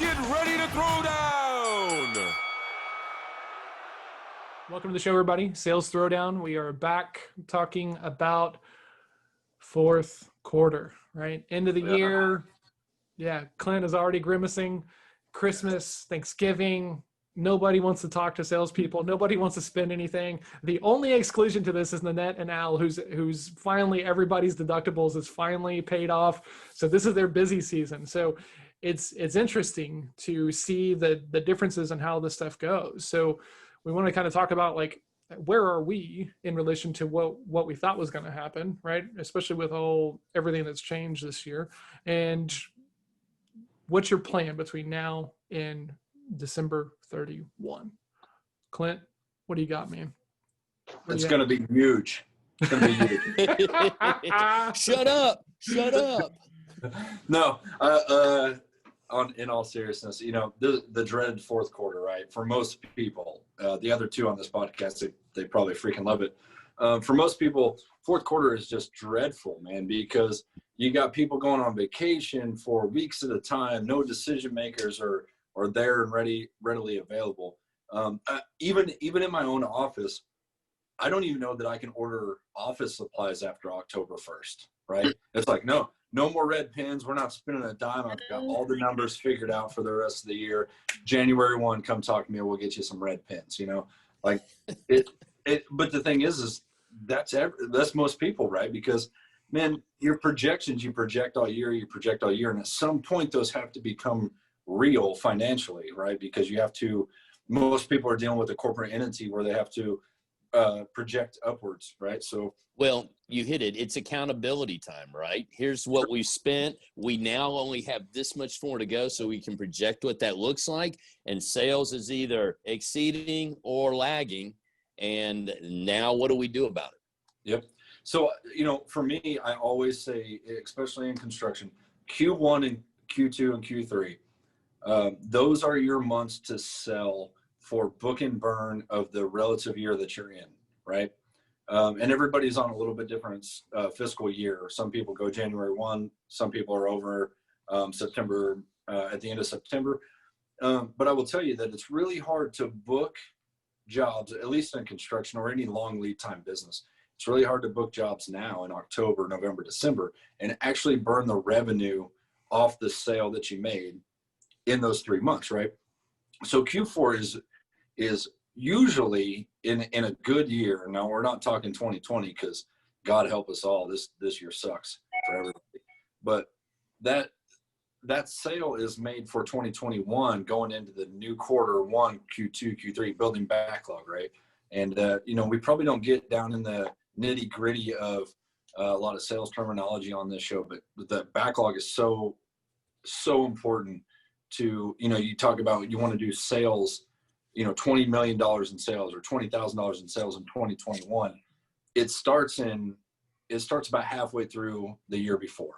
get ready to throw down. Welcome to the show, everybody. Sales Throwdown. We are back talking about fourth quarter, right? End of the year. Yeah, Clint is already grimacing. Christmas, Thanksgiving. Nobody wants to talk to salespeople. Nobody wants to spend anything. The only exclusion to this is Nanette and Al, who's finally everybody's deductibles is finally paid off. So this is their busy season. So it's interesting to see the differences in how this stuff goes. So we want to kind of talk about like where are we in relation to what we thought was going to happen, right? Especially with everything that's changed this year. And what's your plan between now and December 31? Clint, what do you got, man? It's going to be huge. It's going to be huge. Shut up. No, in all seriousness, you know, the dreaded fourth quarter, right? For most people, the other two on this podcast, they probably freaking love it. For most people, fourth quarter is just dreadful, man, because you got people going on vacation for weeks at a time. No decision makers are there and readily available. Even in my own office, I don't even know that I can order office supplies after October 1st, right? It's like, no more red pens. We're not spending a dime. I've got all the numbers figured out for the rest of the year. January 1, come talk to me. We'll get you some red pens, you know, like it. But the thing is that's most people, right? Because, man, your projections, you project all year. And at some point those have to become real financially, right? Because most people are dealing with a corporate entity where they have to project upwards, right? So, well, you hit it. It's accountability time, right? Here's what we spent. We now only have this much more to go, so we can project what that looks like. And sales is either exceeding or lagging. And now what do we do about it? Yep. So, you know, for me, I always say, especially in construction, Q1 and Q2 and Q3, those are your months to sell for book and burn of the relative year that you're in, right? And everybody's on a little bit different fiscal year. Some people go January 1, some people are over September, at the end of September. But I will tell you that it's really hard to book jobs, at least in construction or any long lead time business. It's really hard to book jobs now in October, November, December, and actually burn the revenue off the sale that you made in those 3 months, right? So Q4 is usually in a good year. Now, we're not talking 2020 because God help us all, this year sucks for everybody. But that sale is made for 2021 going into the new quarter one, Q2, Q3, building backlog, right? And, you know, we probably don't get down in the nitty gritty of a lot of sales terminology on this show, but the backlog is so important to, you know, you talk about you want to do sales, you know, $20 million in sales or $20,000 in sales in 2021. It starts about halfway through the year before,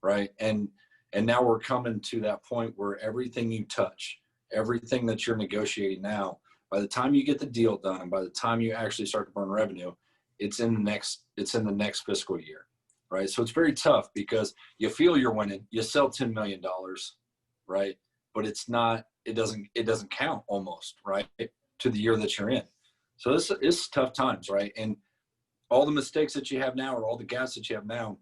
right? And now we're coming to that point where everything you touch, everything that you're negotiating now, by the time you get the deal done, by the time you actually start to burn revenue, it's in the next fiscal year, right? So it's very tough because you feel you're winning, you sell $10 million, right? But it doesn't count almost, right, to the year that you're in. So this is tough times, right? And all the mistakes that you have now or all the gaps that you have now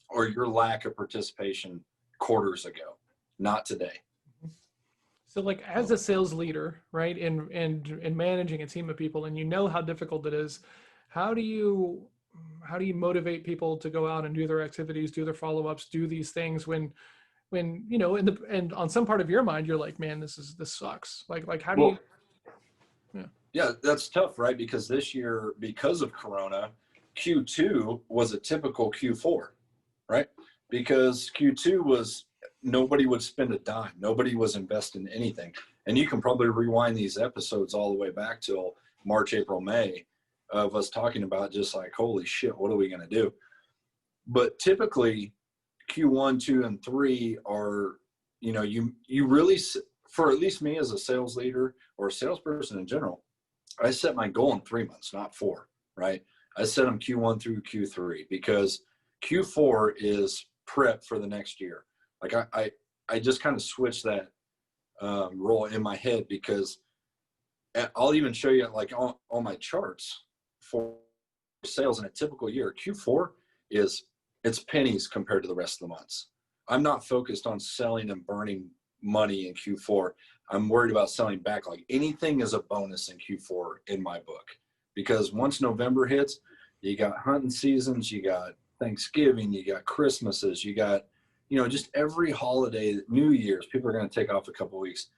are your lack of participation quarters ago, not today. So like as a sales leader, right, and managing a team of people, and you know how difficult it is, how do you motivate people to go out and do their activities, do their follow-ups, do these things when you know, and on some part of your mind, you're like, man, this sucks. Like how do you? Yeah, that's tough, right? Because this year, because of Corona, Q2 was a typical Q4, right? Because Q2 was nobody would spend a dime. Nobody was investing in anything. And you can probably rewind these episodes all the way back till March, April, May of us talking about just like, holy shit, what are we going to do? But typically Q1, 2, and 3 are, you know, you really, for at least me as a sales leader or a salesperson in general, I set my goal in 3 months, not 4, right? I set them Q1 through Q3 because Q4 is prep for the next year. Like I just kind of switched that roll in my head, because I'll even show you like on my charts for sales in a typical year. Q4 it's pennies compared to the rest of the months. I'm not focused on selling and burning money in Q4. I'm worried about selling backlog. Anything is a bonus in Q4 in my book, because once November hits, you got hunting seasons, you got Thanksgiving, you got Christmases, you got, just every holiday, New Year's, people are going to take off a couple of weeks.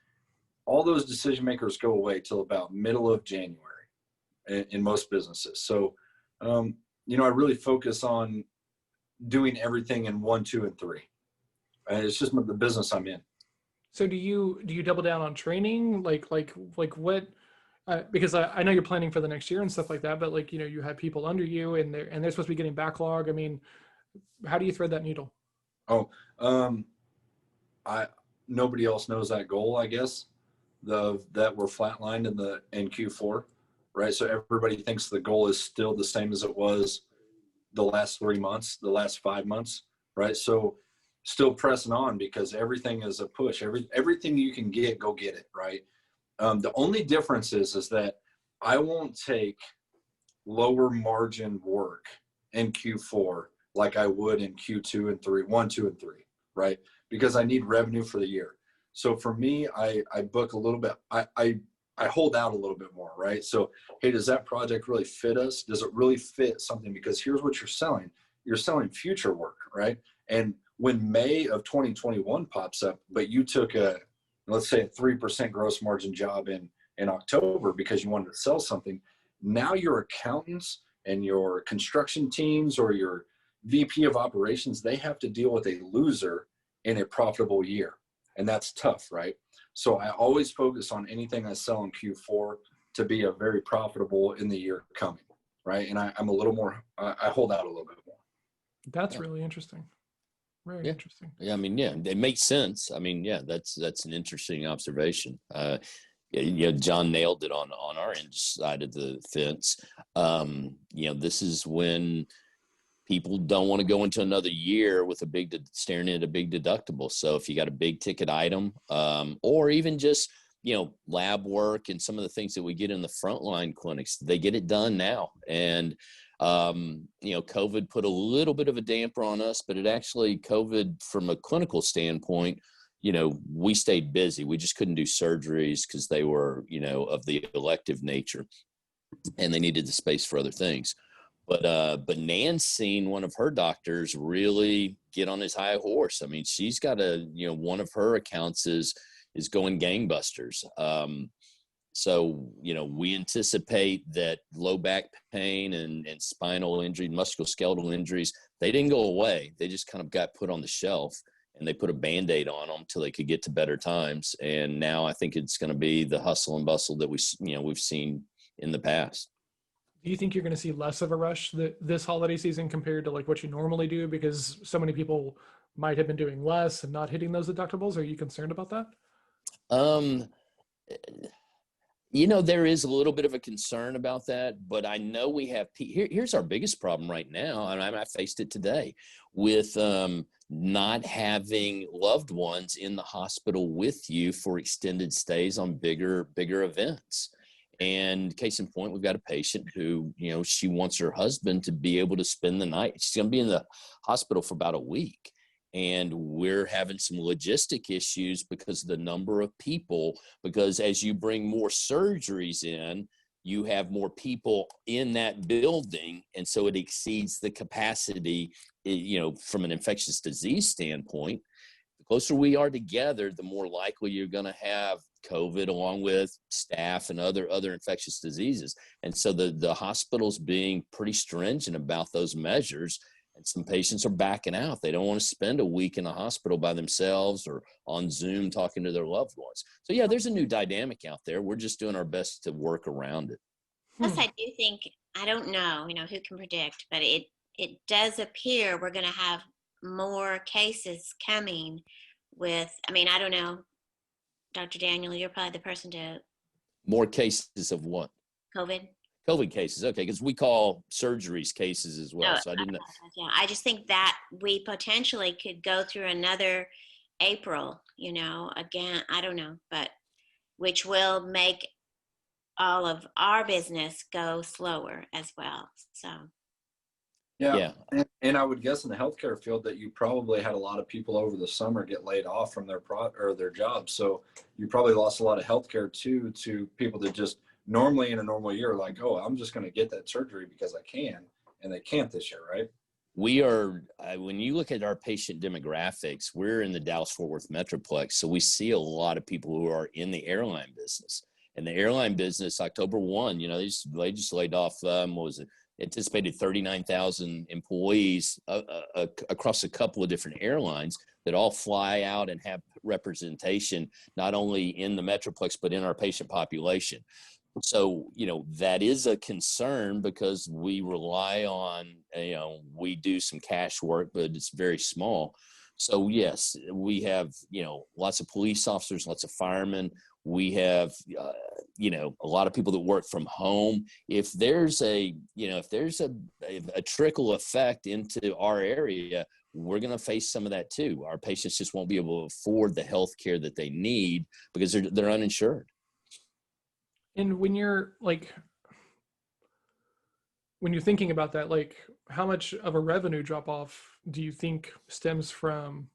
All those decision makers go away till about middle of January in most businesses. So, I really focus on doing everything in 1, 2, and 3. And it's just the business I'm in. So do you double down on training? Like what? Because I know you're planning for the next year and stuff like that, but like, you have people under you and they're supposed to be getting backlog. I mean, how do you thread that needle? Nobody else knows that goal, I guess, that we're flatlined in Q4, right? So everybody thinks the goal is still the same as it was the last 3 months, the last 5 months, right? So still pressing on, because everything is a push. Everything you can get, go get it, right? The only difference is that I won't take lower margin work in Q4 like I would in Q2 and 3, 1, 2, and 3, right? Because I need revenue for the year. So for me, I book a little bit. I hold out a little bit more, right? So, hey, does that project really fit us? Does it really fit something? Because here's what you're selling. You're selling future work, right? And when May of 2021 pops up, but you took let's say a 3% gross margin job in October because you wanted to sell something, now your accountants and your construction teams or your VP of operations, they have to deal with a loser in a profitable year. And that's tough, right? So I always focus on anything I sell in Q4 to be a very profitable in the year coming, right? And I'm a little more, I hold out a little bit more. That's really interesting. Very interesting. Yeah, I mean, it makes sense. I mean, that's an interesting observation. John nailed it on our end side of the fence. This is when people don't want to go into another year with staring at a big deductible. So if you got a big ticket item, or even just, lab work and some of the things that we get in the frontline clinics, they get it done now. And, COVID put a little bit of a damper on us, but COVID from a clinical standpoint, we stayed busy. We just couldn't do surgeries because they were, of the elective nature and they needed the space for other things. But Nan's seen one of her doctors really get on his high horse. I mean, she's got one of her accounts is going gangbusters. So, we anticipate that low back pain and spinal injury, musculoskeletal injuries, they didn't go away. They just kind of got put on the shelf, and they put a Band-Aid on them till they could get to better times. And now I think it's going to be the hustle and bustle that we've seen in the past. Do you think you're going to see less of a rush this holiday season compared to like what you normally do, because so many people might have been doing less and not hitting those deductibles? Are you concerned about that? There is a little bit of a concern about that, but I know we have here's our biggest problem right now, and I faced it today with not having loved ones in the hospital with you for extended stays on bigger events. And case in point, we've got a patient who, she wants her husband to be able to spend the night. She's going to be in the hospital for about a week. And we're having some logistic issues because of the number of people, because as you bring more surgeries in, you have more people in that building. And so it exceeds the capacity, from an infectious disease standpoint. The closer we are together, the more likely you're going to have COVID along with staph and other infectious diseases. And so the hospital's being pretty stringent about those measures. And some patients are backing out. They don't want to spend a week in the hospital by themselves or on Zoom talking to their loved ones. So, there's a new dynamic out there. We're just doing our best to work around it. Plus, I do think, I don't know, who can predict, but it does appear we're going to have more cases coming with, I don't know, Dr. Daniel, you're probably the person to. More cases of what? COVID cases, okay, because we call surgeries cases as well. So I didn't know. Yeah, I just think that we potentially could go through another April, again, I don't know, but which will make all of our business go slower as well. So. Yeah. And I would guess in the healthcare field that you probably had a lot of people over the summer get laid off from their jobs. So you probably lost a lot of healthcare too, to people that just normally in a normal year, like, oh, I'm just going to get that surgery because I can, and they can't this year, right? We are, when you look at our patient demographics, we're in the Dallas-Fort Worth Metroplex. So we see a lot of people who are in the airline business. And the airline business, October 1, they just laid off, what was it? Anticipated 39,000 employees across a couple of different airlines that all fly out and have representation, not only in the Metroplex, but in our patient population. So, that is a concern because we rely on, we do some cash work, but it's very small. So yes, we have, lots of police officers, lots of firemen. We have, a lot of people that work from home. If there's a trickle effect into our area, we're going to face some of that too. Our patients just won't be able to afford the health care that they need because they're uninsured. And when you're thinking about that, like, how much of a revenue drop off do you think stems from,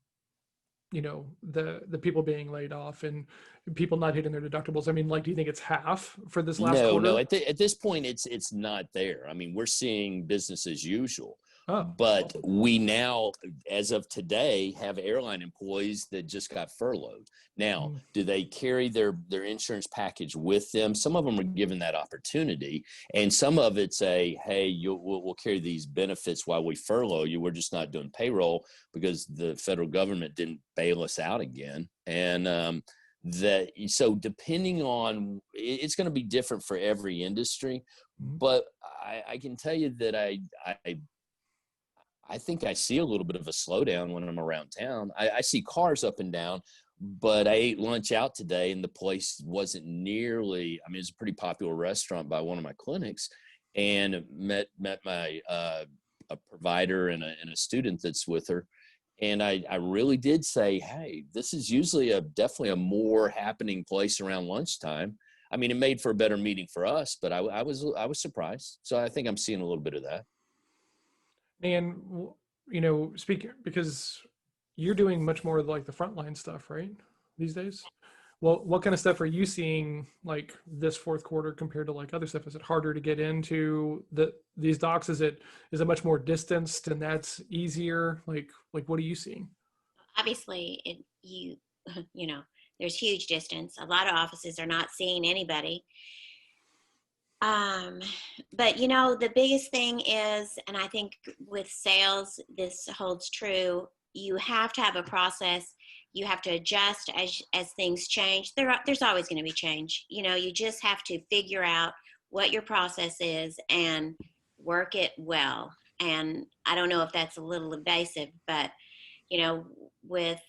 the people being laid off and people not hitting their deductibles? I mean, do you think it's half for this last quarter? No. At this point, it's not there. I mean, we're seeing business as usual. Oh. But we now, as of today, have airline employees that just got furloughed. Now, do they carry their insurance package with them? Some of them are given that opportunity, and some of it's hey, we'll carry these benefits while we furlough you. We're just not doing payroll because the federal government didn't bail us out again. And so depending on, it's going to be different for every industry, but I can tell you that I think I see a little bit of a slowdown when I'm around town. I see cars up and down, but I ate lunch out today and the place wasn't nearly, I mean, it's a pretty popular restaurant by one of my clinics, and met my a provider and a student that's with her. And I really did say, hey, this is usually definitely a more happening place around lunchtime. I mean, it made for a better meeting for us, but I was surprised. So I think I'm seeing a little bit of that. And, speaking, because you're doing much more like the frontline stuff, right, these days? Well, what kind of stuff are you seeing like this fourth quarter compared to like other stuff? Is it harder to get into these docs? Is it much more distanced and that's easier? Like what are you seeing? Obviously, there's huge distance. A lot of offices are not seeing anybody. But the biggest thing is, and I think with sales, this holds true, you have to have a process. You have to adjust as things change. There's always going to be change. You just have to figure out what your process is and work it well. And I don't know if that's a little invasive, but with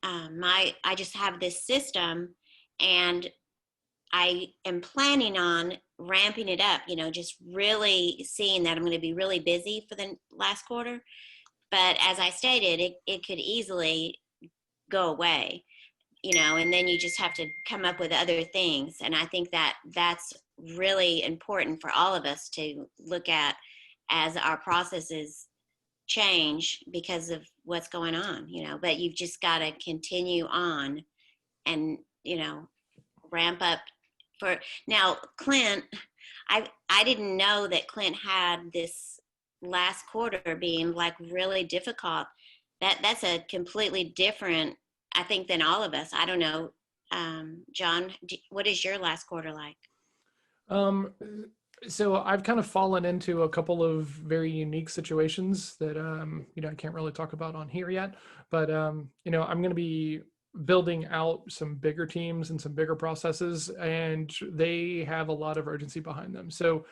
I just have this system, and I am planning on ramping it up, just really seeing that I'm going to be really busy for the last quarter. But as I stated, it could easily go away, and then you just have to come up with other things. And I think that that's really important for all of us to look at as our processes change because of what's going on, but you've just got to continue on and, ramp up. For now, Clint, I didn't know that Clint had this last quarter being like really difficult. That's a completely different, I think, than all of us. I don't know, John, what is your last quarter like? So I've kind of fallen into a couple of very unique situations that I can't really talk about on here yet. But I'm going to be building out some bigger teams and some bigger processes, and they have a lot of urgency behind them. So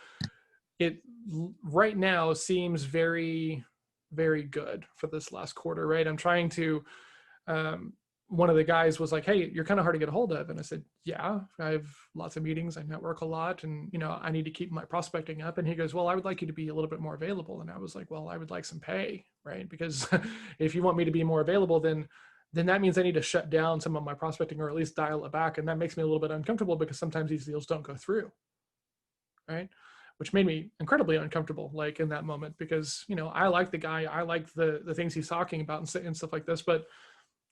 it right now seems very, very good for this last quarter, right? I'm trying to, one of the guys was like, hey, you're kind of hard to get a hold of. And I said, yeah, I have lots of meetings. I network a lot, and, I need to keep my prospecting up. And he goes, well, I would like you to be a little bit more available. And I was like, well, I would like some pay, right? Because if you want me to be more available, then then that means I need to shut down some of my prospecting or at least dial it back. And that makes me a little bit uncomfortable because sometimes these deals don't go through, right? Which made me incredibly uncomfortable, like in that moment, because, you know, I like the guy, I like the things he's talking about and stuff like this, but,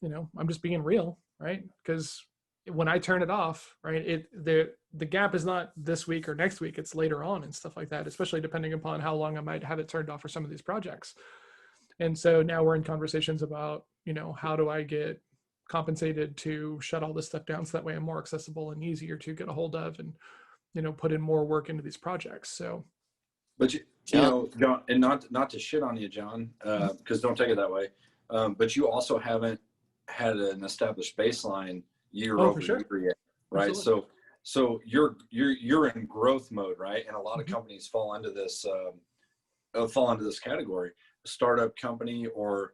you know, I'm just being real, right? Because when I turn it off, right, the gap is not this week or next week, it's later on and stuff like that, especially depending upon how long I might have it turned off for some of these projects. And so now we're in conversations about, you know, how do I get compensated to shut all this stuff down so that way I'm more accessible and easier to get a hold of and, you know, put in more work into these projects. So, but you know, John, and not to shit on you, John, because don't take it that way. But you also haven't had an established baseline year over year yet, right? Absolutely. So you're in growth mode, right? And a lot of companies fall into this category. A startup company, or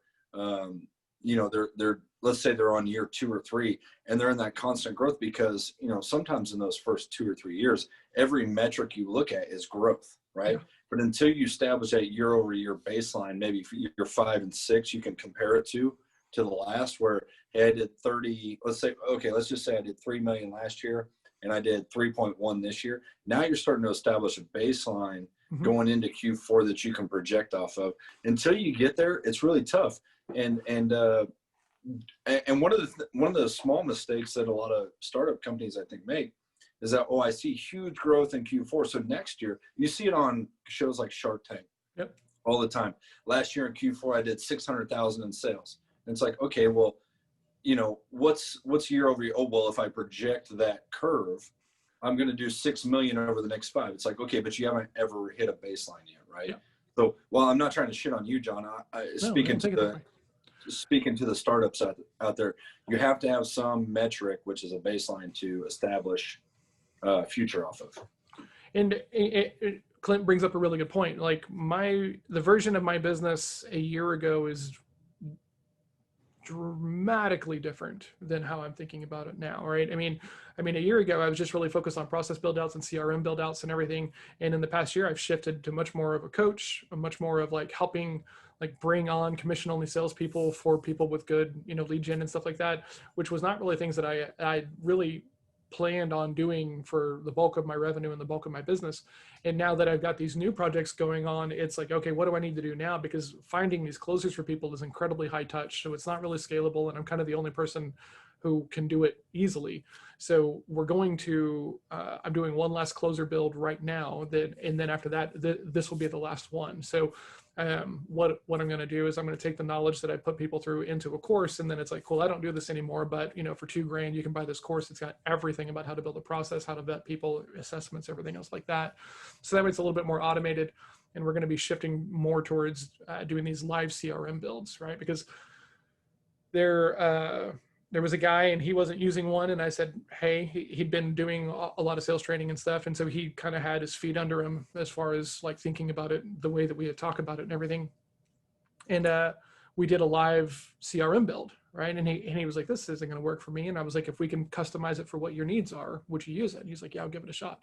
you know, they're let's say they're on year 2 or 3, and they're in that constant growth because, you know, sometimes in those first 2 or 3 years, every metric you look at is growth, right? Yeah. But until you establish that year over year baseline, maybe for year 5 and 6, you can compare it to the last, where, hey, I did 30, let's just say I did 3 million last year and I did 3.1 this year. Now you're starting to establish a baseline going into Q4 that you can project off of. Until you get there, it's really tough. And one of the small mistakes that a lot of startup companies, I think, make is that, I see huge growth in Q4. So next year, you see it on shows like Shark Tank all the time. Last year in Q4, I did 600,000 in sales. And it's like, okay, well, you know, what's year over year? Oh, well, if I project that curve, I'm going to do 6 million over the next 5. It's like, okay, but you haven't ever hit a baseline yet, right? Yeah. So, well, I'm not trying to shit on you, John. Speaking to the startups out there, you have to have some metric, which is a baseline to establish future off of. And Clint brings up a really good point. Like the version of my business a year ago is dramatically different than how I'm thinking about it now, right? I mean, a year ago, I was just really focused on process build outs and CRM build outs and everything. And in the past year, I've shifted to much more of a coach, much more of like helping like bring on commission only salespeople for people with good, you know, lead gen and stuff like that, which was not really things that I really planned on doing for the bulk of my revenue and the bulk of my business. And now that I've got these new projects going on, it's like, okay, what do I need to do now? Because finding these closers for people is incredibly high touch. So it's not really scalable. And I'm kind of the only person who can do it easily. So we're going to, I'm doing one last closer build right now, and then after that, this will be the last one. So what I'm going to do is I'm going to take the knowledge that I put people through into a course, and then it's like, cool, I don't do this anymore, but you know, for $2,000, you can buy this course. It's got everything about how to build a process, how to vet people, assessments, everything else like that. So that way it's a little bit more automated, and we're going to be shifting more towards doing these live CRM builds, right? Because there was a guy and he wasn't using one, and I said, hey, he'd been doing a lot of sales training and stuff, and so he kind of had his feet under him as far as like thinking about it the way that we had talked about it and everything. And we did a live CRM build, right? And he was like, this isn't going to work for me. And I was like, if we can customize it for what your needs are, would you use it? And he's like, yeah, I'll give it a shot.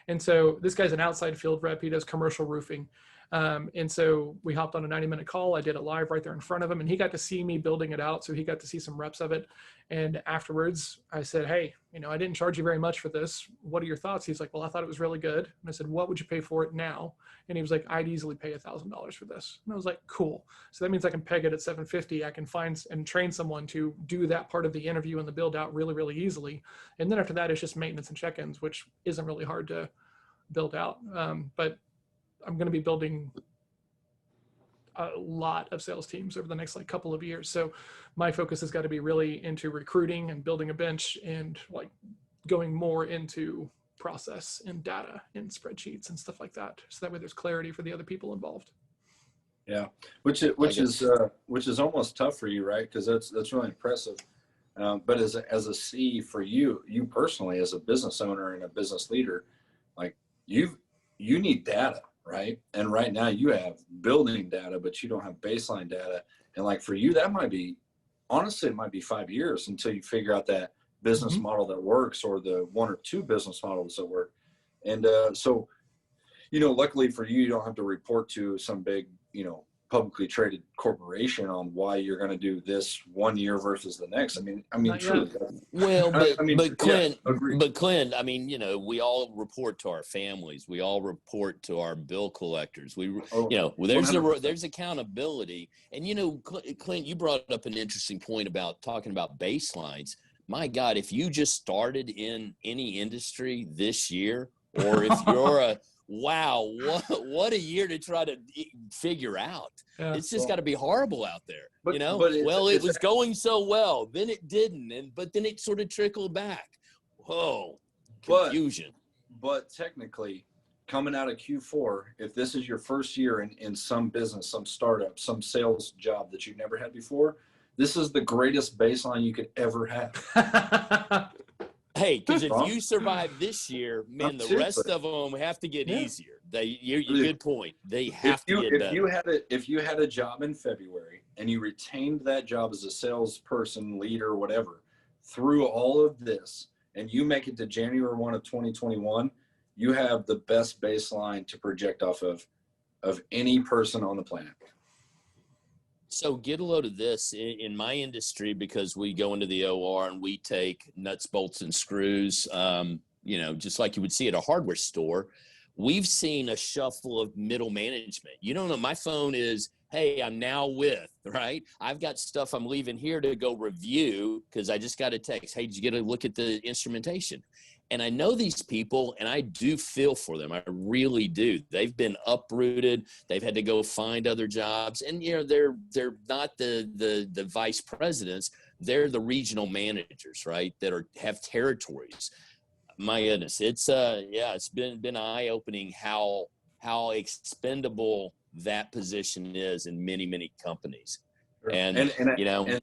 And so this guy's an outside field rep. He does commercial roofing. And so we hopped on a 90-minute call. I did it live right there in front of him, and he got to see me building it out. So he got to see some reps of it. And afterwards I said, hey, you know, I didn't charge you very much for this. What are your thoughts? He's like, well, I thought it was really good. And I said, what would you pay for it now? And he was like, I'd easily pay $1,000 for this. And I was like, cool. So that means I can peg it at $750. I can find and train someone to do that part of the interview and the build out really, really easily. And then after that, it's just maintenance and check-ins, which isn't really hard to build out. But I'm going to be building a lot of sales teams over the next like couple of years. So my focus has got to be really into recruiting and building a bench, and like going more into process and data and spreadsheets and stuff like that. So that way there's clarity for the other people involved. Yeah. Which is almost tough for you, right? Because that's really impressive. But as a C for you personally, as a business owner and a business leader, like you need data, right? And right now you have building data, but you don't have baseline data. And like for you, that might be, honestly, it might be 5 years until you figure out that business model that works, or the 1 or 2 business models that work. And so, you know, luckily for you, you don't have to report to some big, you know, publicly traded corporation on why you're going to do this 1 year versus the next. I mean, Not truly. Well, but Clint, yeah, agreed. but Clint, I mean, you know, we all report to our families. We all report to our bill collectors. You know, there's 100%. accountability. And, you know, Clint, you brought up an interesting point about talking about baselines. My God, if you just started in any industry this year, or if you're wow, what a year to try to figure out. Yeah. It's just got to be horrible out there, But- you know. but it was going so well, then it didn't, but then it sort of trickled back. Whoa, confusion. But technically, coming out of Q4, if this is your first year in some business, some startup, some sales job that you've never had before, this is the greatest baseline you could ever have. Hey, because if you survive this year, man, the rest of them have to get easier. Good point. They have to get better. If you had a job in February and you retained that job as a salesperson, leader, whatever, through all of this, and you make it to January 1 of 2021, you have the best baseline to project off of any person on the planet. So get a load of this in my industry, because we go into the OR and we take nuts, bolts, and screws, you know, just like you would see at a hardware store. We've seen a shuffle of middle management. You don't know, my phone is, hey, I'm now with, right? I've got stuff I'm leaving here to go review because I just got a text. Hey, did you get a look at the instrumentation? And I know these people, and I do feel for them. I really do. They've been uprooted. They've had to go find other jobs. And, you know, they're not the vice presidents. They're the regional managers, right, that have territories. My goodness, it's been eye-opening how expendable that position is in many, many companies. And you know. And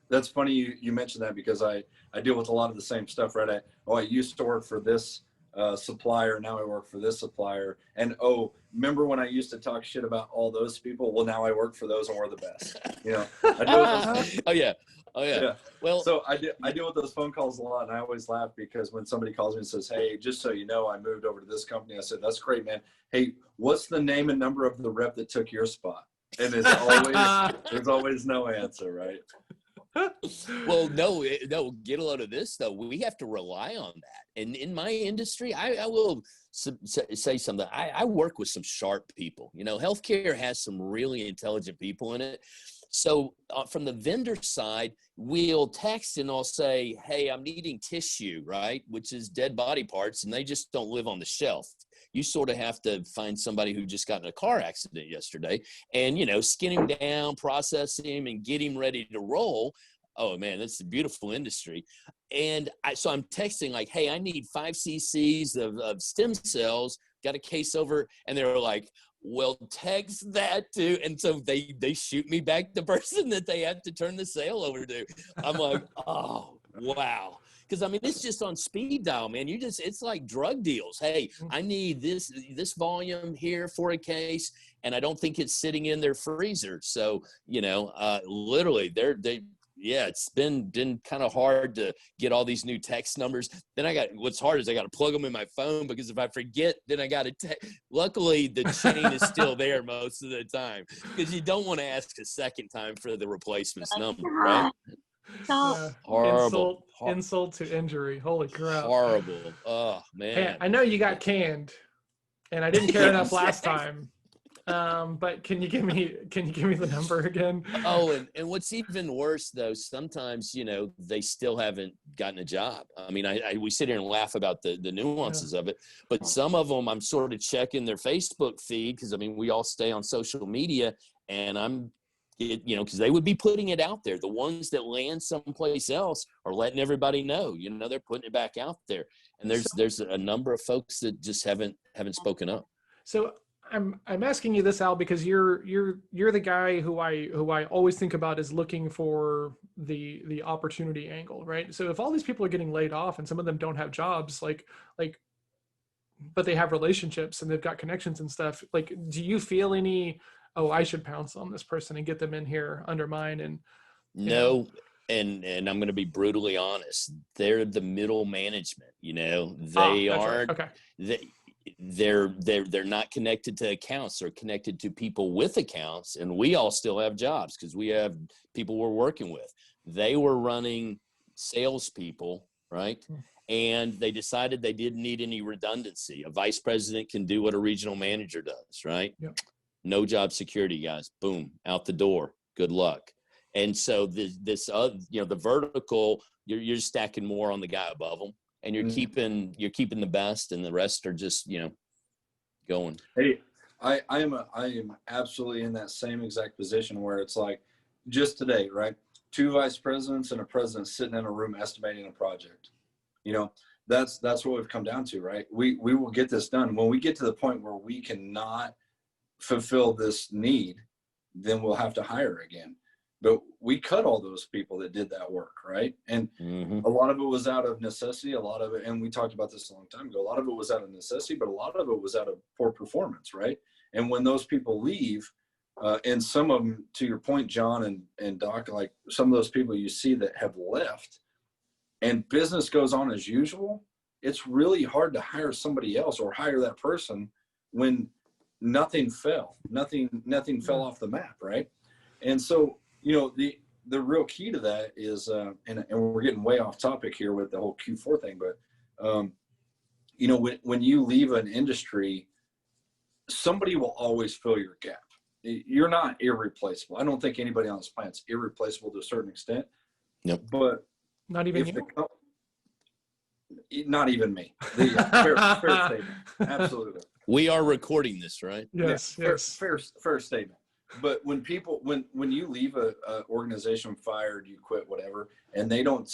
that's funny you mentioned that, because I deal with a lot of the same stuff, right? I used to work for this supplier, now I work for this supplier. And remember when I used to talk shit about all those people? Well, now I work for those and we're the best. You know, I deal with those. Oh yeah. Well, so I deal with those phone calls a lot, and I always laugh because when somebody calls me and says, "Hey, just so you know, I moved over to this company," I said, "That's great, man. Hey, what's the name and number of the rep that took your spot?" And it's always there's always no answer, right? Well, no, get a load of this, though. We have to rely on that. And in my industry, I will say something. I work with some sharp people. You know, healthcare has some really intelligent people in it. So from the vendor side, we'll text and I'll say, hey, I'm needing tissue, right, which is dead body parts, and they just don't live on the shelf. You sort of have to find somebody who just got in a car accident yesterday and, you know, skin him down, process him, and get him ready to roll. Oh, man, that's a beautiful industry. And so I'm texting like, hey, I need 5 cc's of stem cells, got a case over. And they were like, well, text that too. And so they shoot me back the person that they have to turn the sale over to. I'm like, oh, wow. Because, I mean, it's just on speed dial, man. It's like drug deals. Hey, I need this volume here for a case, and I don't think it's sitting in their freezer. So, you know, literally, it's been kind of hard to get all these new text numbers. Then what's hard is I got to plug them in my phone, because if I forget, then I got to luckily the chain is still there most of the time, because you don't want to ask a second time for the replacement's number, right? Yeah. Horrible. Insult to injury. Holy crap. Horrible. Oh, man. Hey, I know you got canned, and I didn't care enough last time. But can you give me the number again? Oh, and what's even worse though, sometimes, you know, they still haven't gotten a job. I mean, we sit here and laugh about the nuances of it, but some of them I'm sort of checking their Facebook feed, because I mean, we all stay on social media, and you know, because they would be putting it out there. The ones that land someplace else are letting everybody know, you know, they're putting it back out there. And there's a number of folks that just haven't spoken up. So I'm asking you this, Al, because you're the guy who I always think about as looking for the opportunity angle, right? So if all these people are getting laid off and some of them don't have jobs, like, but they have relationships and they've got connections and stuff, like, do you feel any, I should pounce on this person and get them in here under mine? And no. And I'm going to be brutally honest. They're the middle management, you know, they aren't, right. Okay. they're not connected to accounts. They're connected to people with accounts, and we all still have jobs because we have people we're working with. They were running salespeople, right? And they decided they didn't need any redundancy. A vice president can do what a regional manager does, right? Yep. No job security, guys. Boom, out the door. Good luck. And so the vertical, you're stacking more on the guy above them, and you're keeping the best, and the rest are just going. Hey, I am absolutely in that same exact position where it's like just today, right? 2 vice presidents and a president sitting in a room estimating a project. That's what we've come down to, right? We will get this done. When we get to the point where we cannot fulfill this need, then we'll have to hire again. But we cut all those people that did that work, right? And a lot of it was out of necessity. A lot of it, and we talked about this a long time ago, a lot of it was out of necessity, but a lot of it was out of poor performance, right? And when those people leave, and some of them, to your point, John and Doc, like some of those people you see that have left and business goes on as usual, it's really hard to hire somebody else or hire that person when nothing fell off the map, right? And so, the real key to that is, and we're getting way off topic here with the whole Q4 thing, but, when you leave an industry, somebody will always fill your gap. You're not irreplaceable. I don't think anybody on this planet's irreplaceable to a certain extent. Yep. But Not even you? Not even me. Fair statement. Absolutely. We are recording this, right? Yes. Yeah, Yes. fair statement. But when you leave a organization, fired, you quit, whatever, and they don't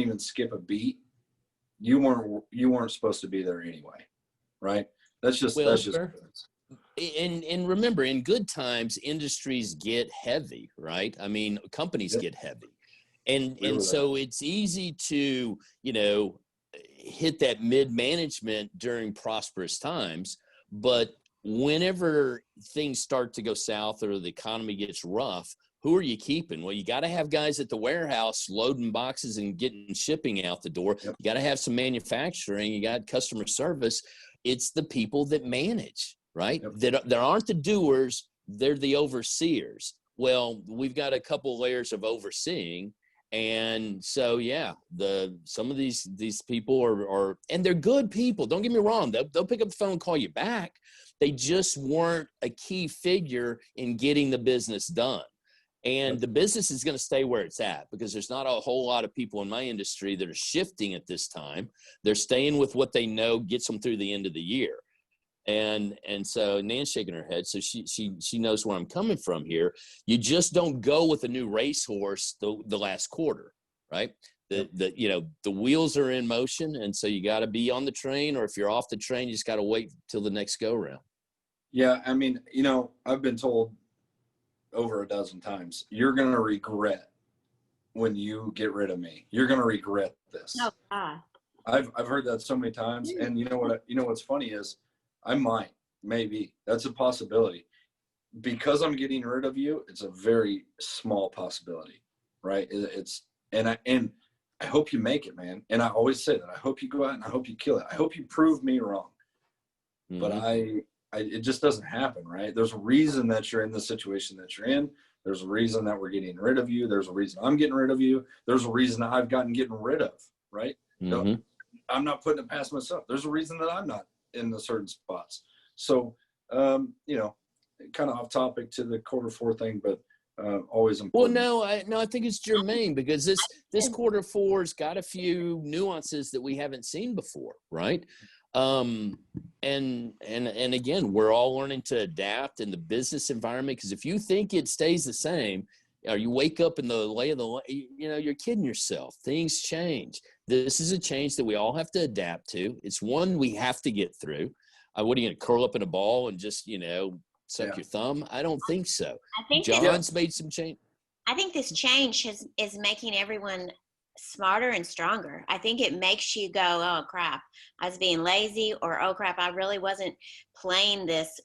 even skip a beat, you weren't supposed to be there anyway, right? That's just fair. And remember, in good times, industries get heavy, right? I mean, companies get heavy. And so it's easy to, hit that mid-management during prosperous times. But whenever things start to go south or the economy gets rough, who are you keeping? Well, you got to have guys at the warehouse loading boxes and getting shipping out the door. Yep. You got to have some manufacturing. You got customer service. It's the people that manage, right? Yep. There aren't the doers. They're the overseers. Well, we've got a couple layers of overseeing. And so, some of these people are, and they're good people. Don't get me wrong. They'll pick up the phone and call you back. They just weren't a key figure in getting the business done. And the business is going to stay where it's at because there's not a whole lot of people in my industry that are shifting at this time. They're staying with what they know gets them through the end of the year. And so Nan's shaking her head. So she knows where I'm coming from here. You just don't go with a new racehorse the last quarter, right? The wheels are in motion. And so you got to be on the train, or if you're off the train, you just got to wait till the next go round. Yeah. I mean, I've been told over a dozen times, you're going to regret when you get rid of me. You're going to regret this. Oh, I've heard that so many times. And what's funny is, I might, maybe. That's a possibility. Because I'm getting rid of you, it's a very small possibility, right? And I hope you make it, man. And I always say that. I hope you go out and I hope you kill it. I hope you prove me wrong. Mm-hmm. But it just doesn't happen, right? There's a reason that you're in the situation that you're in. There's a reason that we're getting rid of you. There's a reason I'm getting rid of you. There's a reason I've gotten rid of, right? Mm-hmm. I'm not putting it past myself. There's a reason that I'm not in the certain spots. So, kind of off topic to the Q4 thing, but always important. Well, I think it's germane because this Q4's got a few nuances that we haven't seen before, right? And again, we're all learning to adapt in the business environment, because if you think it stays the same, or you wake up in the lay of the, you're kidding yourself. Things change. This is a change that we all have to adapt to. It's one we have to get through. What are you going to curl up in a ball and just, suck your thumb? I don't think so. I think John's made some change. I think this change is making everyone smarter and stronger. I think it makes you go, oh crap, I was being lazy, or oh crap, I really wasn't playing this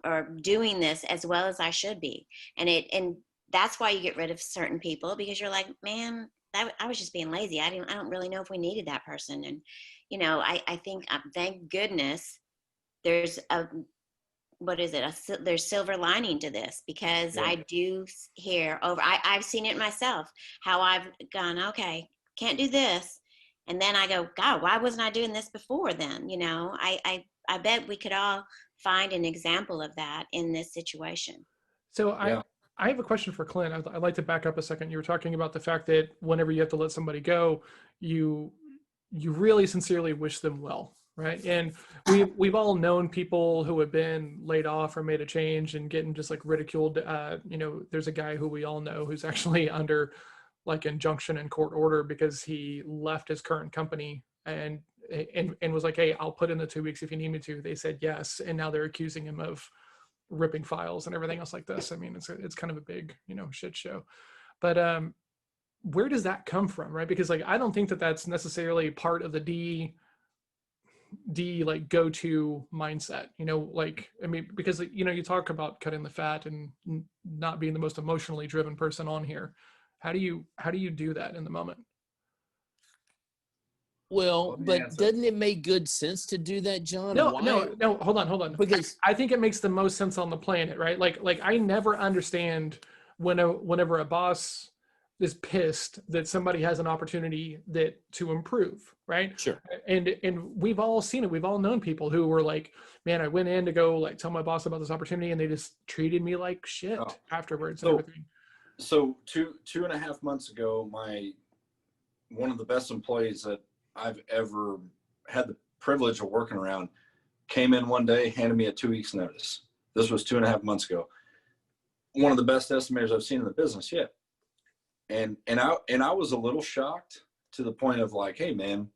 or doing this as well as I should be. And that's why you get rid of certain people, because you're like, man, I was just being lazy. I don't really know if we needed that person. And, I think, thank goodness there's a, what is it? There's silver lining to this, because I do hear over, I've seen it myself, how I've gone, okay, can't do this. And then I go, God, why wasn't I doing this before then? You know, I bet we could all find an example of that in this situation. So I have a question for Clint. I'd like to back up a second. You were talking about the fact that whenever you have to let somebody go, you really sincerely wish them well, right? And we've all known people who have been laid off or made a change and getting just like ridiculed. You know, there's a guy who we all know who's actually under like injunction and court order because he left his current company and was like, hey, I'll put in the 2 weeks if you need me to. They said yes, and now they're accusing him of ripping files and everything else like this. I mean, it's kind of a big, you know, shit show. But where does that come from, right? Because like I don't think that that's necessarily part of the D like go-to mindset, you know, like I mean, because you know, you talk about cutting the fat and not being the most emotionally driven person on here. How do you do that in the moment? Well, but doesn't it make good sense to do that, John? No, hold on. Because I think it makes the most sense on the planet, right? Like I never understand whenever a boss is pissed that somebody has an opportunity to improve, right? Sure. And we've all seen it. We've all known people who were like, man, I went in to go like tell my boss about this opportunity and they just treated me like shit afterwards and everything. So 2.5 months ago, one of the best employees that I've ever had the privilege of working around came in one day, handed me a 2 weeks notice. This was 2.5 months ago. One of the best estimators I've seen in the business yet. And I was a little shocked to the point of like, hey man,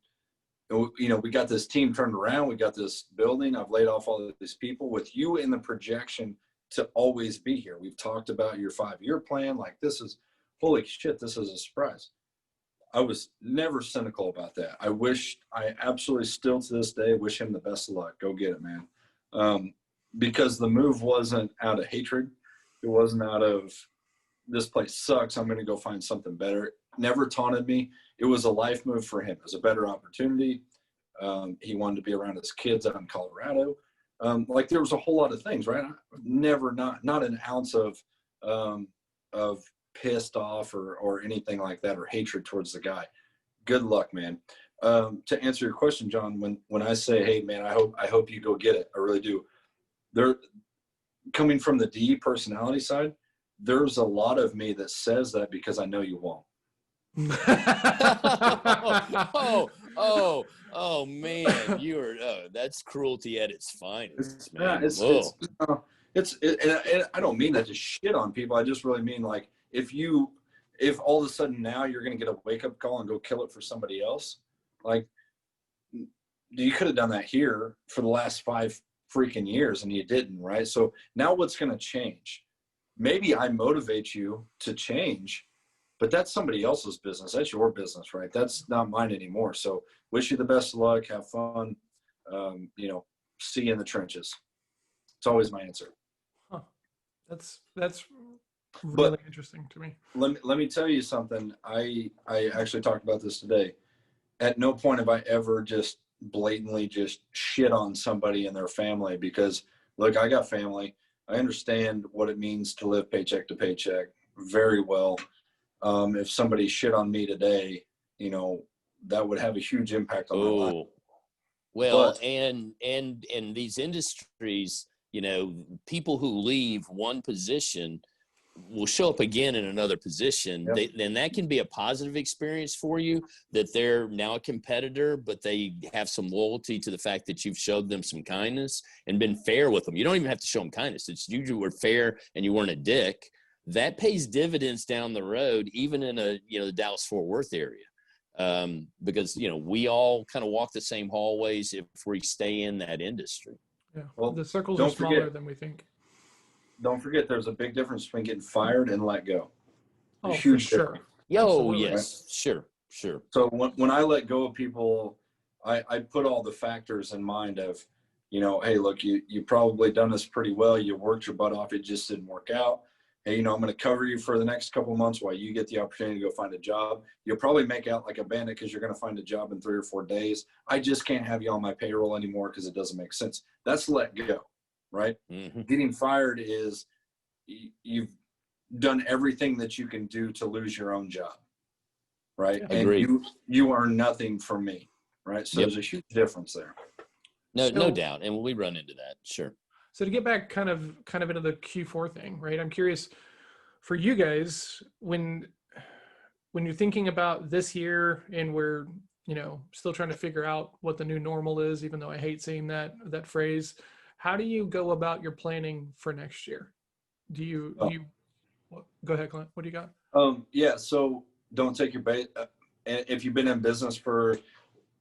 you know, we got this team turned around. We got this building. I've laid off all of these people with you in the projection to always be here. We've talked about your 5-year plan. Like this is, holy shit, this is a surprise. I was never cynical about that. I absolutely still to this day wish him the best of luck. Go get it, man. Because the move wasn't out of hatred. It wasn't out of this place sucks, I'm going to go find something better. It never taunted me. It was a life move for him. It was a better opportunity. He wanted to be around his kids out in Colorado. Like there was a whole lot of things, right? Never, not an ounce of pissed off or anything like that or hatred towards the guy. Good luck, man. To answer your question, John, when I say, hey man, I hope you go get it, I really do. They're coming from the D personality side. There's a lot of me that says that because I know you won't. oh man, that's cruelty at its finest, man. And I don't mean that to shit on people. I just really mean like if all of a sudden now you're going to get a wake up call and go kill it for somebody else, like you could have done that here for the last 5 freaking years and you didn't, right? So now what's going to change? Maybe I motivate you to change, but that's somebody else's business. That's your business, right? That's not mine anymore. So wish you the best of luck. Have fun. You know, see you in the trenches. It's always my answer. Huh. That's really interesting to me. Let me tell you something. I actually talked about this today. At no point have I ever just blatantly just shit on somebody and their family because look, I got family. I understand what it means to live paycheck to paycheck very well. If somebody shit on me today, you know, that would have a huge impact on my life. Well, and these industries, you know, people who leave one position will show up again in another position. Yep. Then that can be a positive experience for you that they're now a competitor, but they have some loyalty to the fact that you've showed them some kindness and been fair with them. You don't even have to show them kindness. It's you were fair and you weren't a dick. That pays dividends down the road, even in the Dallas-Fort Worth area. Because, you know, we all kind of walk the same hallways if we stay in that industry. Yeah. Well, the circles are smaller than we think. Don't forget, there's a big difference between getting fired and let go. Oh, for sure. Yes, sure. So when I let go of people, I put all the factors in mind of, you know, hey, look, you probably done this pretty well. You worked your butt off. It just didn't work out. hey, I'm going to cover you for the next couple of months while you get the opportunity to go find a job. You'll probably make out like a bandit because you're going to find a job in 3 or 4 days. I just can't have you on my payroll anymore because it doesn't make sense. That's let go, right? Mm-hmm. Getting fired is you've done everything that you can do to lose your own job, right? Agreed. And you earn nothing from me, right? So there's a huge difference there. No doubt. And we run into that. Sure. So to get back kind of into the Q4 thing, right? I'm curious for you guys, when you're thinking about this year and we're, still trying to figure out what the new normal is, even though I hate saying that phrase, how do you go about your planning for next year? Do you go ahead, Clint, what do you got? Yeah. So don't take your bait. If you've been in business for,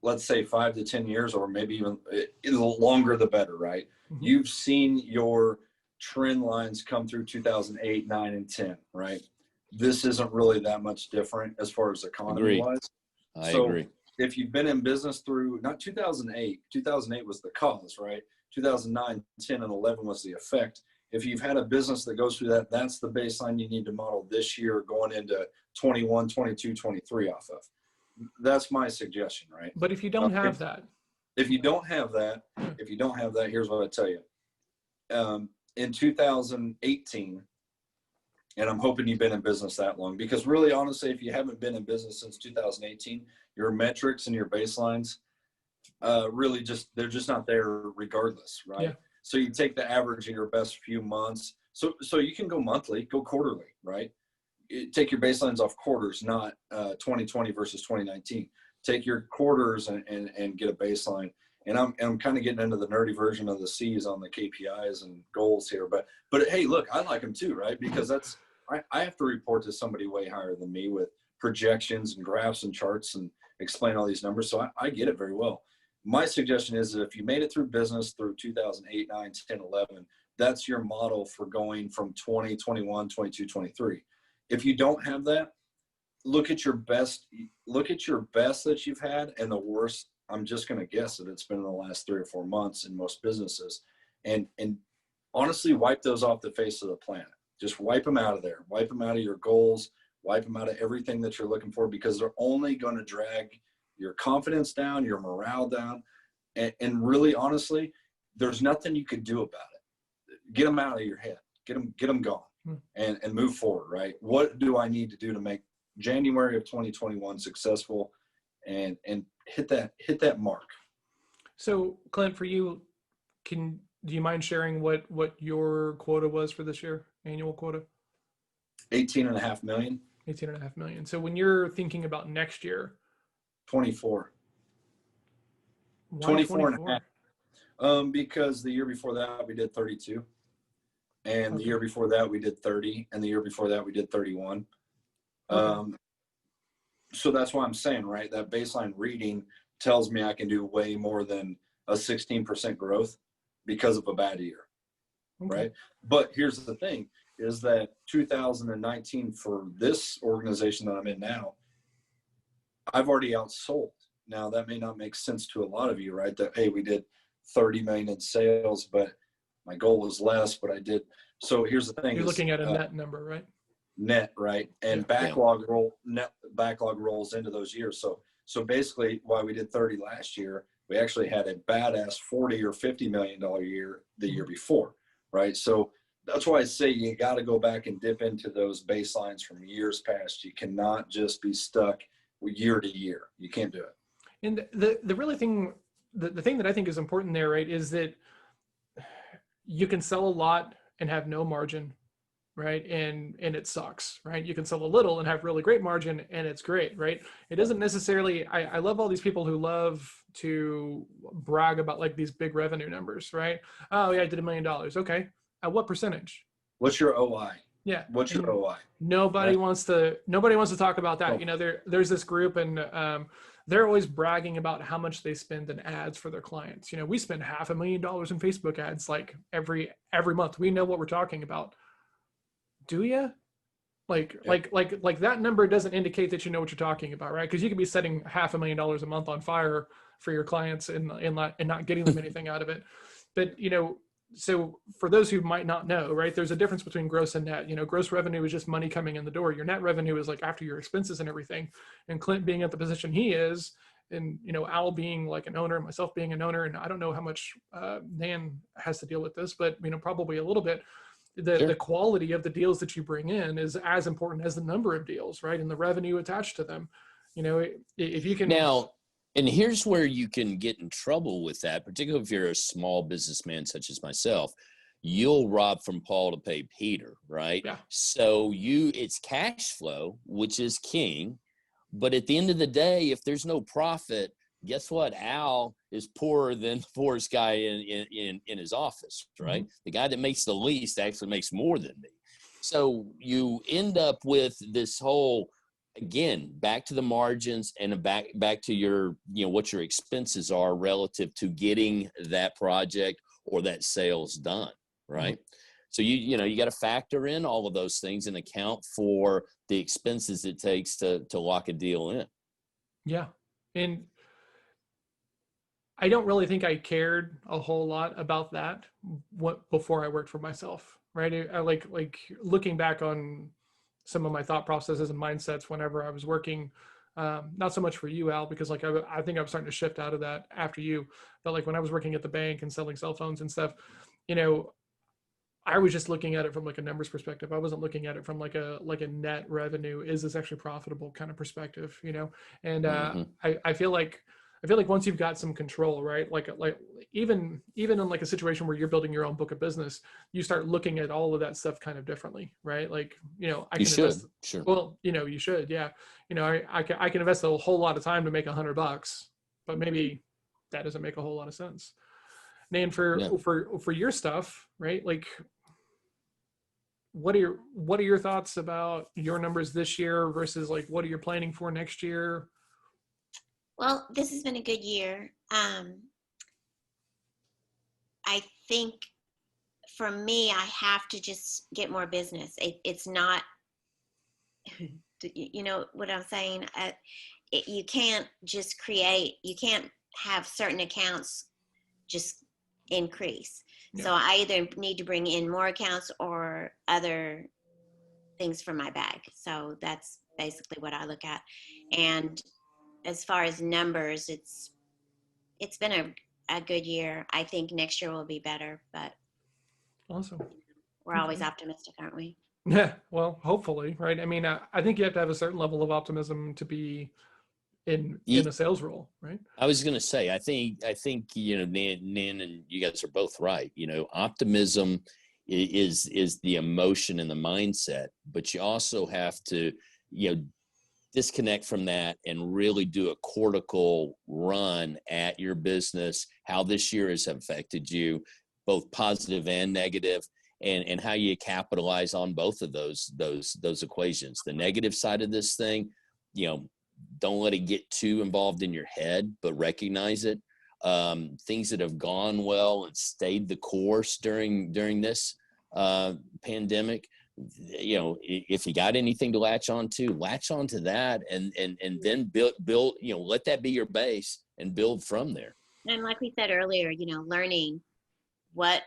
let's say 5 to 10 years, or maybe even the longer, the better, right? Mm-hmm. You've seen your trend lines come through 2008, 9, and 10, right? This isn't really that much different as far as economy wise. I agree. If you've been in business through not 2008 was the cause, right? 2009, 10, and 11 was the effect. If you've had a business that goes through that, that's the baseline you need to model this year going into 21, 22, 23 off of. That's my suggestion, right? But if you don't have that, here's what I tell you. In 2018, and I'm hoping you've been in business that long, because really, honestly, if you haven't been in business since 2018, your metrics and your baselines really they're just not there regardless, right? Yeah. So you take the average of your best few months. So you can go monthly, go quarterly, right? Take your baselines off quarters, not 2020 versus 2019. Take your quarters and get a baseline. And I'm kind of getting into the nerdy version of the C's on the KPIs and goals here, but hey, look, I like them too, right? Because I have to report to somebody way higher than me with projections and graphs and charts and explain all these numbers. So I get it very well. My suggestion is that if you made it through business through 2008, 9, 10, 11, that's your model for going from 20, 21, 22, 23. If you don't have that, look at your best that you've had and the worst. I'm just going to guess that it's been in the last 3 or 4 months in most businesses, and honestly wipe those off the face of the planet. Just wipe them out of there. Wipe them out of your goals. Wipe them out of everything that you're looking for, because they're only going to drag your confidence down, your morale down. And really, honestly, there's nothing you could do about it. Get them out of your head. Get them gone and move forward, right? What do I need to do to make January of 2021 successful and hit that mark? So Clint, for you, do you mind sharing what your quota was for this year, annual quota? 18.5 million. 18.5 million. So when you're thinking about next year, 24. Why 24 and a half. Because the year before that we did 32, and the year before that we did 30, and the year before that we did 31. So that's why I'm saying, right, that baseline reading tells me I can do way more than a 16% growth because of a bad year, right? But here's the thing, is that 2019 for this organization that I'm in now, I've already outsold. Now that may not make sense to a lot of you, right? That, hey, we did 30 million in sales, but my goal was less, but I did. So here's the thing. You're looking at a net number, right? Net, right? And net backlog rolls into those years. So basically why we did 30 last year, we actually had a badass 40 or $50 million year the year before, right? So that's why I say you got to go back and dip into those baselines from years past. You cannot just be stuck year to year. You can't do it. And the really thing, the thing that I think is important there, right, is that you can sell a lot and have no margin, right? And it sucks, right? You can sell a little and have really great margin and it's great, right? It doesn't necessarily, I love all these people who love to brag about like these big revenue numbers, right? Oh yeah, I did $1 million. Okay. At what percentage? What's your OI? Yeah. What's your OI? Nobody wants to talk about that. There's this group and they're always bragging about how much they spend in ads for their clients. We spend $500,000 in Facebook ads like every month. We know what we're talking about. Do you? Like that number doesn't indicate that you know what you're talking about, right? Because you could be setting $500,000 a month on fire for your clients and not getting them anything out of it. But so for those who might not know, right, there's a difference between gross and net. Gross revenue is just money coming in the door. Your net revenue is like after your expenses and everything. And Clint being at the position he is, and Al being like an owner, myself being an owner, and I don't know how much Nan has to deal with this, but probably a little bit. The quality of the deals that you bring in is as important as the number of deals, right, and the revenue attached to them. If you can Now, and here's where you can get in trouble with that, particularly if you're a small businessman such as myself. You'll rob from Paul to pay Peter, right? Yeah. So it's cash flow, which is king. But at the end of the day, if there's no profit, guess what? Al is poorer than the poorest guy in his office, right? Mm-hmm. The guy that makes the least actually makes more than me. So you end up with this whole, again, back to the margins and back to your, what your expenses are relative to getting that project or that sales done, right? Mm-hmm. So you got to factor in all of those things and account for the expenses it takes to lock a deal in. Yeah. And I don't really think I cared a whole lot about that before I worked for myself, right? I like looking back on some of my thought processes and mindsets whenever I was working, not so much for you, Al, because like I think I'm starting to shift out of that after you, but like when I was working at the bank and selling cell phones and stuff, I was just looking at it from like a numbers perspective. I wasn't looking at it from like a net revenue. Is this actually profitable kind of perspective, And I feel like once you've got some control, right? Like even in like a situation where you're building your own book of business, you start looking at all of that stuff kind of differently, right? Like, I can invest. Sure. Well, you should, yeah. I can invest a whole lot of time to make $100, but maybe that doesn't make a whole lot of sense. And for your stuff, right? Like, what are your thoughts about your numbers this year versus like what are you planning for next year? Well, this has been a good year. I think for me, I have to just get more business. It's not, you know what I'm saying? You can't just you can't have certain accounts just increase. Yeah. So I either need to bring in more accounts or other things from my bag. So that's basically what I look at. And as far as numbers, it's been a good year. I think next year will be better, but awesome. We're always optimistic, aren't we? Yeah, well, hopefully, right? I mean, I think you have to have a certain level of optimism to be in a sales role, right? I was going to say, I think Nan and you guys are both right. Optimism is the emotion and the mindset, but you also have to, disconnect from that and really do a cortical run at your business, how this year has affected you, both positive and negative, and how you capitalize on both of those equations. The negative side of this thing, don't let it get too involved in your head, but recognize it. Things that have gone well and stayed the course during this pandemic, if you got anything to latch on to that, and then build, let that be your base and build from there. And like we said earlier, learning what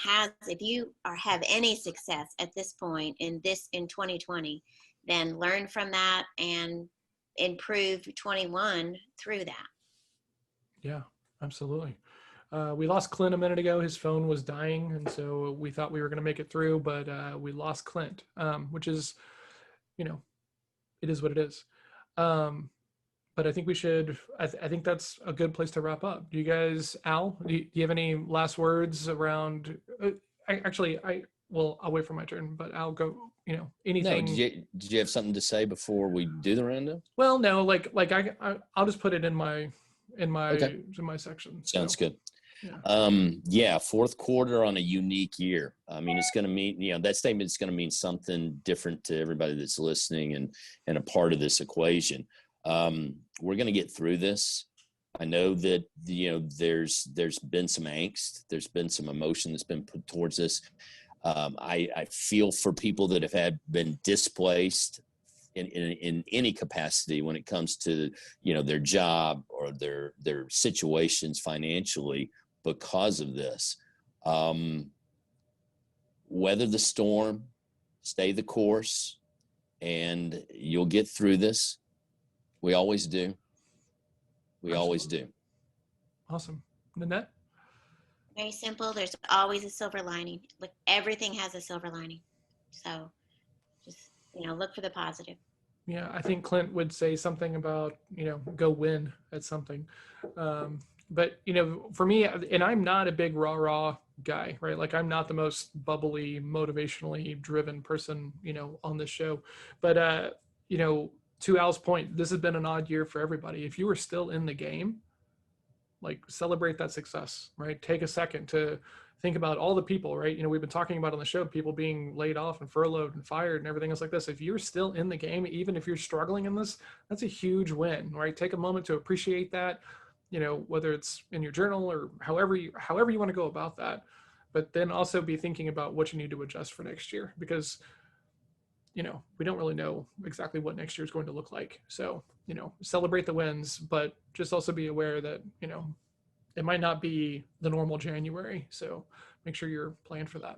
has, if you have any success at this point in 2020, then learn from that and improve 21 through that. Yeah, absolutely. We lost Clint a minute ago. His phone was dying, and so we thought we were going to make it through, but we lost Clint, which is, it is what it is. But I think we should, I think that's a good place to wrap up. Do you guys, Al, do you have any last words around, I'll wait for my turn, but I'll go, anything. No, did you have something to say before we do the roundup? Well, no, I'll just put it in my section. Sounds good. Yeah. Fourth quarter on a unique year. I mean, it's going to mean, that statement is going to mean something different to everybody that's listening and a part of this equation. We're going to get through this. I know that, there's been some angst. There's been some emotion that's been put towards this. I feel for people that have been displaced in any capacity when it comes to, their job or their situations financially because of this. Weather the storm, stay the course, and you'll get through this. We always do. We always do. Awesome. Nanette? Very simple. There's always a silver lining. Look, everything has a silver lining. So just, look for the positive. Yeah, I think Clint would say something about, go win at something. But, for me, and I'm not a big rah-rah guy, right? Like, I'm not the most bubbly, motivationally driven person, on this show. But, to Al's point, this has been an odd year for everybody. If you were still in the game, like, celebrate that success, right? Take a second to think about all the people, right? We've been talking about on the show, people being laid off and furloughed and fired and everything else like this. If you're still in the game, even if you're struggling in this, that's a huge win, right? Take a moment to appreciate that, whether it's in your journal or however you want to go about that. But then also be thinking about what you need to adjust for next year, because we don't really know exactly what next year is going to look like. So, celebrate the wins, but just also be aware that, it might not be the normal January. So make sure you're planning for that.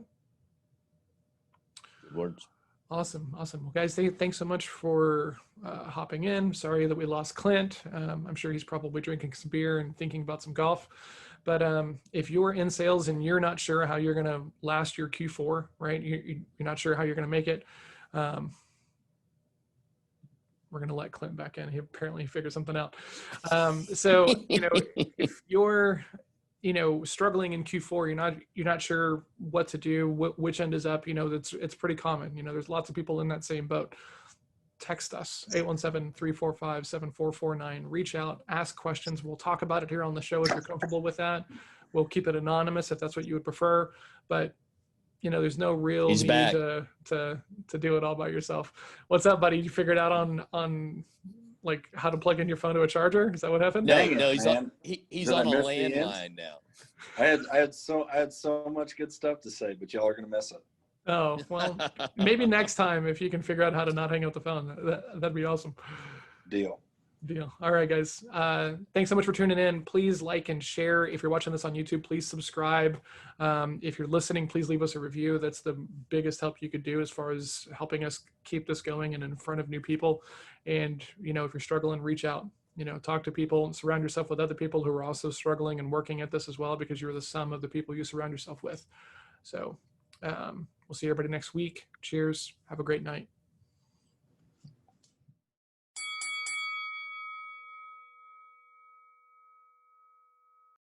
Good words. Awesome. Well, guys, thanks so much for hopping in. Sorry that we lost Clint. I'm sure he's probably drinking some beer and thinking about some golf. But if you're in sales and you're not sure how you're going to last your Q4, right? You're not sure how you're going to make it. We're going to let Clint back in. He apparently figured something out. So, if you're, struggling in Q4, you're not sure what to do, which end is up, it's pretty common. There's lots of people in that same boat. Text us, 817-345-7449. Reach out, ask questions. We'll talk about it here on the show if you're comfortable with that. We'll keep it anonymous if that's what you would prefer. But there's no real He's need back. to do it all by yourself. What's up, buddy? You figured out on like how to plug in your phone to a charger? Is that what happened? Dang it, No, he's man. on, he's Did I on a miss the end? landline now. I had so much good stuff to say, but y'all are gonna mess it. Oh, well, maybe next time if you can figure out how to not hang up the phone, that'd be awesome. Deal. All right, guys. Thanks so much for tuning in. Please like and share. If you're watching this on YouTube, please subscribe. If you're listening, please leave us a review. That's the biggest help you could do as far as helping us keep this going and in front of new people. And, if you're struggling, reach out, talk to people and surround yourself with other people who are also struggling and working at this as well, because you're the sum of the people you surround yourself with. So we'll see everybody next week. Cheers. Have a great night.